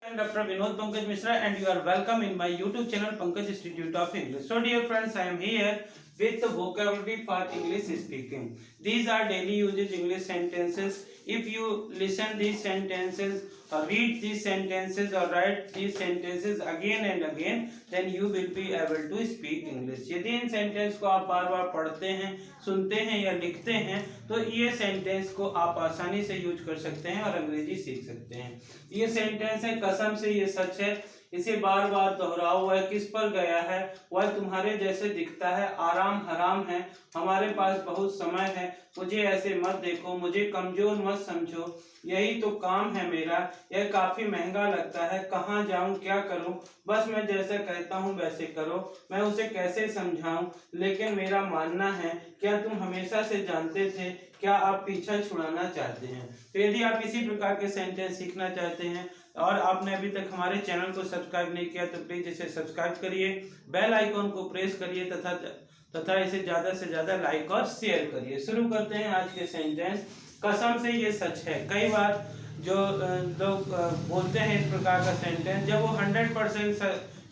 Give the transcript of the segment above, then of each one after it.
I am Dr. Vinod Pankaj Mishra and you are welcome in my YouTube channel Pankaj Institute of English. So dear friends, I am here with the vocabulary for English speaking. These are daily usage English sentences. If you listen these sentences or read these sentences or write these sentences again and again, then you will be able to speak English. यदि इन sentence को आप बार बार पढ़ते हैं, सुनते हैं या लिखते हैं तो ये सेंटेंस को आप आसानी से यूज कर सकते हैं और अंग्रेजी सीख सकते हैं। ये सेंटेंस है कसम से ये सच है, इसे बार बार दोहराओ, वह किस पर गया है, वह तुम्हारे जैसे दिखता है, आराम हराम है, हमारे पास बहुत समय है, मुझे ऐसे मत देखो, मुझे कमजोर मत समझो, यही तो काम है मेरा, यह काफी महंगा लगता है, कहाँ जाऊं क्या करूं, बस मैं जैसा कहता हूं वैसे करो, मैं उसे कैसे समझाऊं, लेकिन मेरा मानना है, क्या तुम हमेशा से जानते थे, क्या आप पीछा छुड़ाना चाहते हैं। तो यदि आप इसी प्रकार के सेंटेंस सीखना चाहते हैं और आपने अभी तक हमारे चैनल को सब्सक्राइब नहीं किया तो प्लीज इसे सब्सक्राइब करिए, बेल आइकॉन को प्रेस करिए तथा इसे ज्यादा से ज्यादा लाइक और शेयर करिए। शुरू करते हैं आज के सेंटेंस। कसम से ये सच है। कई बार जो लोग बोलते हैं इस प्रकार का सेंटेंस, जब वो 100%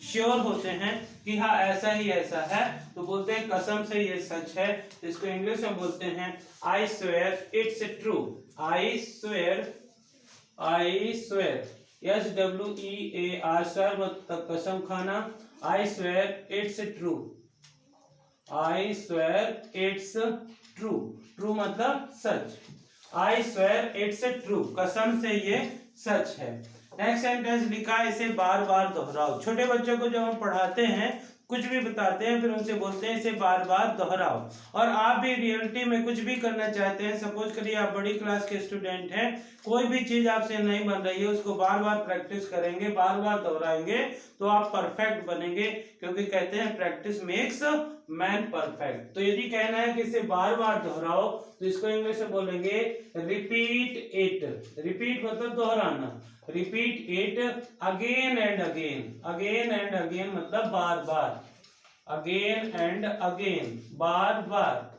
श्योर होते हैं कि हाँ ऐसा ही ऐसा है तो बोलते हैं कसम से ये सच है। इसको इंग्लिश में बोलते हैं आई swear it's true. I swear SWEAR sir मतलब कसम खाना। आई swear it's true. I swear it's true. True मतलब सच। आई स्वेयर इट्स ट्रू, कसम से ये सच है। नेक्स्ट सेंटेंस लिखा है इसे बार बार दोहराओ। छोटे बच्चों को जब हम पढ़ाते हैं, कुछ भी बताते हैं, फिर उनसे बोलते हैं इसे बार बार दोहराओ। और आप भी रियलिटी में कुछ भी करना चाहते हैं, सपोज करिए आप बड़ी क्लास के स्टूडेंट हैं, कोई भी चीज आपसे नहीं बन रही है, उसको बार बार प्रैक्टिस करेंगे, बार बार दोहराएंगे तो आप परफेक्ट बनेंगे, क्योंकि कहते हैं प्रैक्टिस मेक्स मैन परफेक्ट। तो यदि कहना है कि इसे बार बार दोहराओ तो इसको इंग्लिश में बोलेंगे रिपीट इट। रिपीट मतलब दोहराना। Repeat it again and again. Again and again मतलब बार बार। अगेन एंड अगेन, बार बार।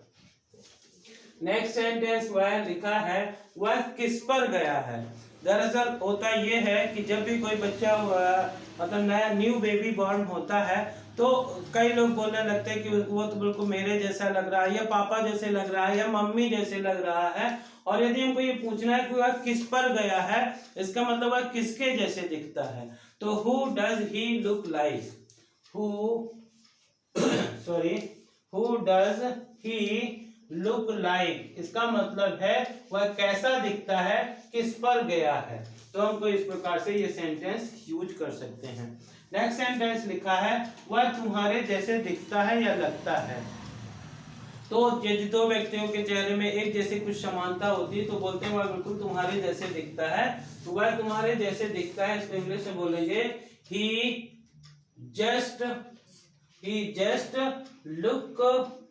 नेक्स्ट सेंटेंस वह लिखा है वह किस पर गया है। दरअसल होता यह है कि जब भी कोई बच्चा मतलब नया न्यू बेबी बॉर्न होता है तो कई लोग बोलने लगते हैं कि वो तो बिल्कुल मेरे जैसा लग रहा है, या पापा जैसे लग रहा है, या मम्मी जैसे लग रहा है। और यदि हमको ये पूछना है कि वह किस पर गया है, इसका मतलब वह किसके जैसे दिखता है। तो who does he look like. Who does he look like, इसका मतलब है वह कैसा दिखता है, किस पर गया है। तो हमको इस प्रकार से ये सेंटेंस यूज कर सकते हैं। नेक्स्ट सेंटेंस लिखा है वह तुम्हारे जैसे दिखता है या लगता है। तो यदि दो व्यक्तियों के चेहरे में एक जैसे कुछ समानता होती है तो बोलते हैं वह बिल्कुल तुम्हारे जैसे दिखता है। तो वह तुम्हारे जैसे दिखता है, इसको इंग्लिश में बोलेंगे he just look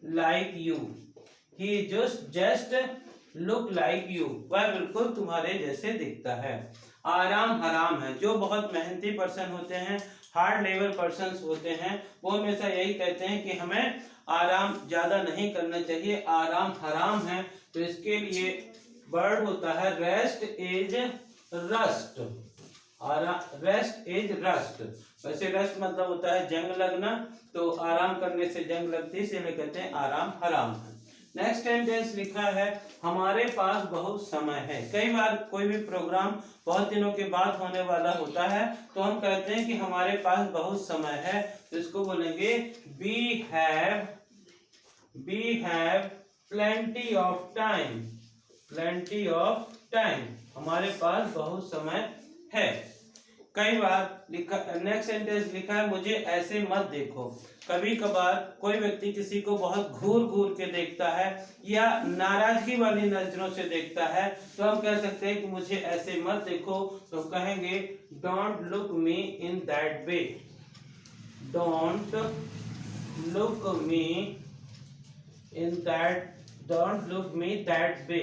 like you. He just look like you, वह बिल्कुल तुम्हारे जैसे दिखता है। आराम हराम है। जो बहुत मेहनती पर्सन होते हैं, हार्ड लेबर पर्सन होते हैं, वो हमेशा यही कहते हैं कि हमें आराम ज्यादा नहीं करना चाहिए, आराम हराम है। तो इसके लिए वर्ड होता है rest is rust. Rest is rust. वैसे रेस्ट मतलब होता है जंग लगना, तो आराम करने से जंग लगती है, इसलिए कहते हैं आराम हराम है। नेक्स्ट सेंटेंस लिखा है हमारे पास बहुत समय है। कई बार कोई भी प्रोग्राम बहुत दिनों के बाद होने वाला होता है तो हम कहते हैं कि हमारे पास बहुत समय है। तो इसको बोलेंगे we have plenty of time. Plenty of time, हमारे पास बहुत समय है। कई बार नेक्स्ट सेंटेंस लिखा है मुझे ऐसे मत देखो। कभी कभार कोई व्यक्ति किसी को बहुत घूर घूर के देखता है या नाराजगी वाली नजरों से देखता है तो हम कह सकते हैं कि मुझे ऐसे मत देखो। तो कहेंगे don't look me in that way. Don't look me in that, don't look me that way.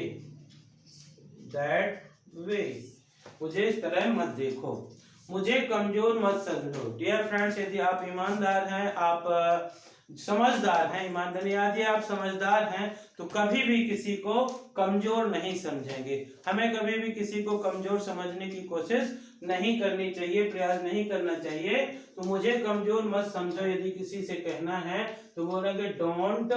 That way, मुझे इस तरह मत देखो, मुझे कमजोर मत समझो। डियर फ्रेंड्स, यदि आप ईमानदार हैं, आप समझदार हैं, ईमानदारी यदि आप समझदार हैं तो कभी भी किसी को कमजोर नहीं समझेंगे। हमें कभी भी किसी को कमजोर समझने की कोशिश नहीं करनी चाहिए, प्रयास नहीं करना चाहिए। तो मुझे कमजोर मत समझो यदि किसी से कहना है तो बोलेंगे डोंट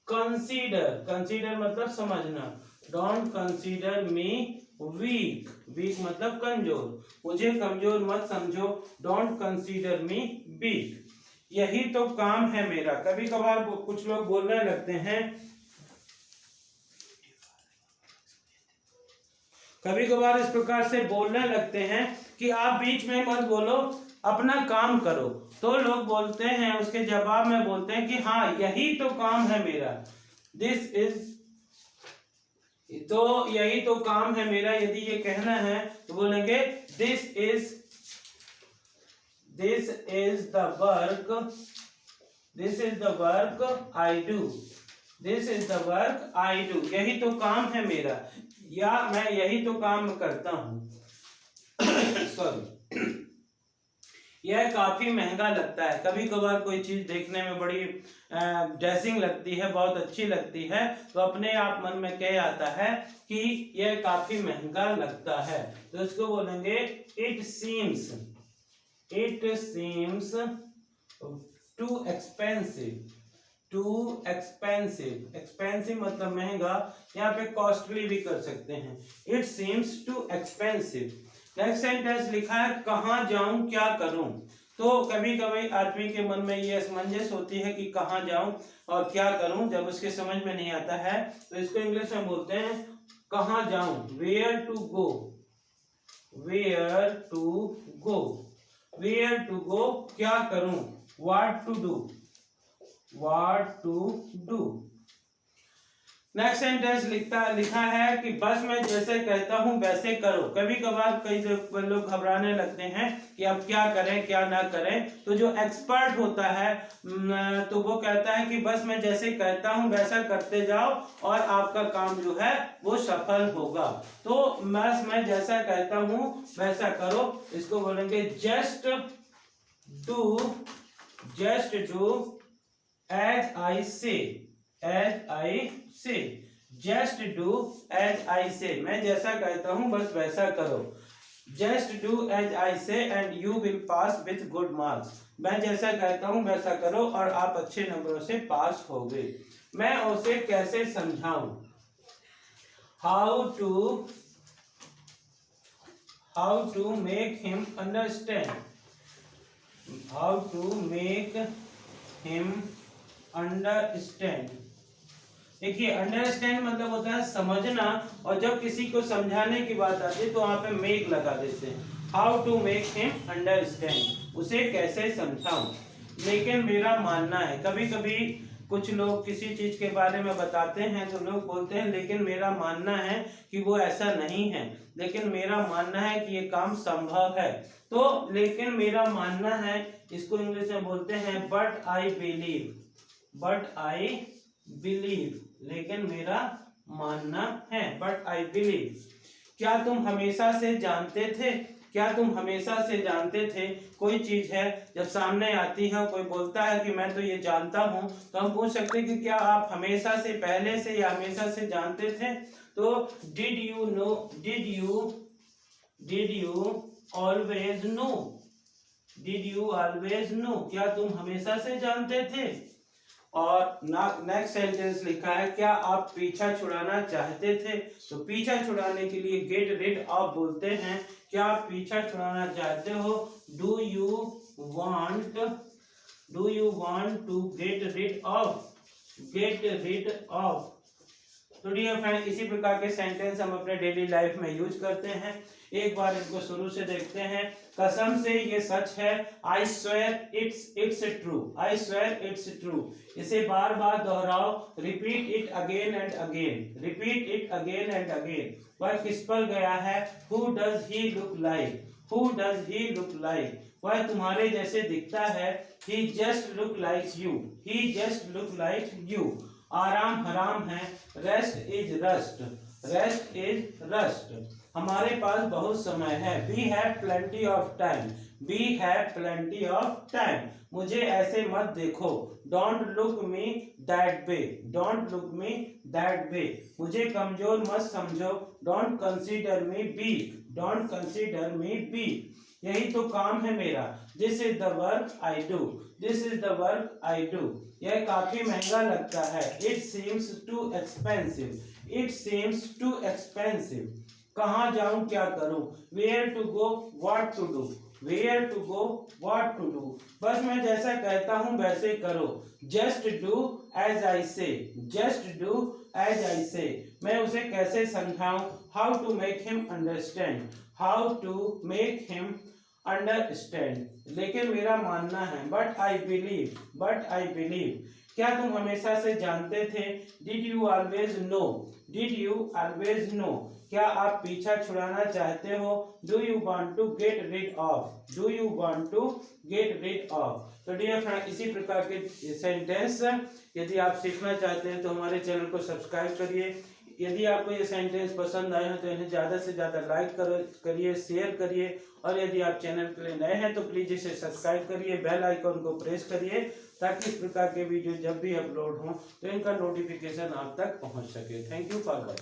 कंसीडर, कंसीडर मतलब समझना, don't consider me weak, weak मतलब कमजोर, मुझे कमजोर मत समझो, डोंट कंसीडर मी वीक। यही तो काम है मेरा। कभी कभार कुछ लोग बोलने लगते हैं, कभी कभार इस प्रकार से बोलने लगते हैं कि आप बीच में मत बोलो, अपना काम करो। तो लोग बोलते हैं, उसके जवाब में बोलते हैं कि हाँ यही तो काम है मेरा, दिस इज, तो यही तो काम है मेरा। यदि ये कहना है तो बोलेंगे this is the work, this is the work I do, this is the work I do, यही तो काम है मेरा, या मैं यही तो काम करता हूं। सॉरी, यह काफी महंगा लगता है। कभी कभार कोई चीज देखने में बड़ी ड्रेसिंग लगती है, बहुत अच्छी लगती है, तो अपने आप मन में कह आता है कि यह काफी महंगा लगता है, तो इसको बोलेंगे it seems too expensive, too expensive, expensive मतलब महंगा, यहाँ पे कॉस्टली भी कर सकते हैं। It seems too expensive. Next sentence लिखा है कहाँ जाऊं क्या करूं। तो कभी कभी आदमी के मन में ये असमंजस होती है कि कहाँ जाऊं और क्या करूं, जब उसके समझ में नहीं आता है तो इसको इंग्लिश में बोलते हैं कहाँ जाऊं, where to go, where to go, where to go, क्या करूं, what to do, what to do. Next sentence लिखा है कि बस मैं जैसे कहता हूं वैसे करो। कभी कभार कई लोग घबराने लगते हैं कि अब क्या करें क्या ना करें, तो जो एक्सपर्ट होता है तो वो कहता है कि बस मैं जैसे कहता हूं वैसा करते जाओ और आपका काम जो है वो सफल होगा। तो बस मैं जैसा कहता हूं वैसा करो, इसको बोलेंगे जस्ट डू एज आई से, एज आई से, जस्ट डू एज आई से, मैं जैसा कहता हूं बस वैसा करो। जस्ट डू एज आई से and you will pass with good marks, मैं जैसा कहता हूं वैसा करो और आप अच्छे नंबरों से पास होगे। मैं उसे कैसे समझाऊं, how to make him understand, how to make him understand. देखिए अंडरस्टैंड मतलब होता है समझना, और जब किसी को समझाने की बात आती है तो वहां पे मेक लगा देते हैं। How to make him understand, उसे कैसे समझाऊं। लेकिन मेरा मानना है, कभी कभी कुछ लोग किसी चीज के बारे में बताते हैं तो लोग बोलते हैं लेकिन मेरा मानना है कि वो ऐसा नहीं है, लेकिन मेरा मानना है कि ये काम संभव है। तो लेकिन मेरा मानना है, इसको इंग्लिश में बोलते हैं but I believe, but I believe, लेकिन मेरा मानना है, बट आई बिलीव। क्या तुम हमेशा से जानते थे, क्या तुम हमेशा से जानते थे, कोई चीज है जब सामने आती है कोई बोलता है कि मैं तो ये जानता हूं, तो हम पूछ सकते हैं कि क्या आप हमेशा से, पहले से या हमेशा से जानते थे। तो did you know, did you always know, did you always know, क्या तुम हमेशा से जानते थे। और नेक्स्ट सेंटेंस लिखा है क्या आप पीछा छुड़ाना चाहते थे। तो पीछा छुड़ाने के लिए गेट रिड ऑफ बोलते हैं। क्या आप पीछा छुड़ाना चाहते हो, do you want to get rid of, get rid of. तो डियर फ्रेंड, इसी प्रकार के सेंटेंस हम अपने डेली लाइफ में यूज करते हैं। एक बार इनको शुरू से देखते हैं। कसम से ये सच है, I swear it's true, I swear it's true. इसे बार बार दोहराओ, repeat it again and again, repeat it again and again. वह किस पर गया है, who does he look like, who does he look like, वह तुम्हारे जैसे दिखता है। He just look like you, he just look like you. आराम हराम है, rest is rust, rest is rust. हमारे पास बहुत समय है, we have plenty of time, we have plenty of time. मुझे ऐसे मत देखो, don't look me that way, don't look me that way. मुझे कमजोर मत समझो, don't consider me weak, don't consider me be, यही तो काम है मेरा। This is the work I do, this is the work I do, यह काफी महंगा लगता है। It seems too expensive, it seems too expensive, कहाँ जाऊं क्या करूं, where to go what to do, where to go what to do, बस मैं जैसा कहता हूं वैसे करो। जस्ट डू एज आई से, जस्ट डू एज आई से, मैं उसे कैसे समझाऊं, how to make him understand, how to make him understand, लेकिन मेरा मानना है, but I believe, but I believe, क्या तुम हमेशा से जानते थे, did you always know, did you always know, क्या आप पीछा छुड़ाना चाहते हो, do you want to get rid of, do you want to get rid of. तो डियर फ्रेंड, इसी प्रकार के सेंटेंस यदि आप सीखना चाहते हैं तो हमारे चैनल को सब्सक्राइब करिए। यदि आपको ये सेंटेंस पसंद आए हैं तो इन्हें ज़्यादा से ज़्यादा लाइक करिए, शेयर करिए, और यदि आप चैनल के लिए नए हैं तो प्लीज़ इसे सब्सक्राइब करिए, बेल आइकन को प्रेस करिए, ताकि इस प्रकार के वीडियो जब भी अपलोड हों तो इनका नोटिफिकेशन आप तक पहुंच सके। Thank you for watching.